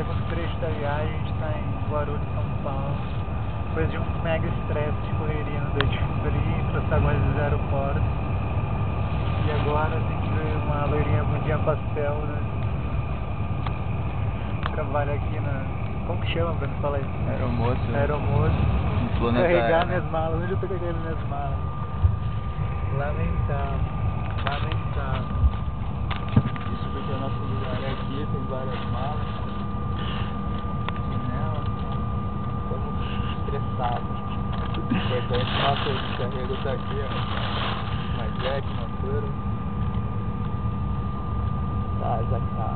segundo trecho da viagem, a gente está em Guarulhos, São Paulo. Depois de um mega estresse de correria no dia de frio, protagonistas do aeroporto. E agora tem que ver uma loirinha bundinha pastel, né? Trabalha aqui na... Como que chama, Bruno? Fala aí. Aeromoço. Aeromoço. Carregar minhas malas. Onde eu tô carregando minhas malas? Lamentável. Isso porque o nosso lugar é aqui, tem várias malas. E nela, estamos estressados. O importante nosso carrego tá aqui, ó. Mais leve, motor. Tá, já tá.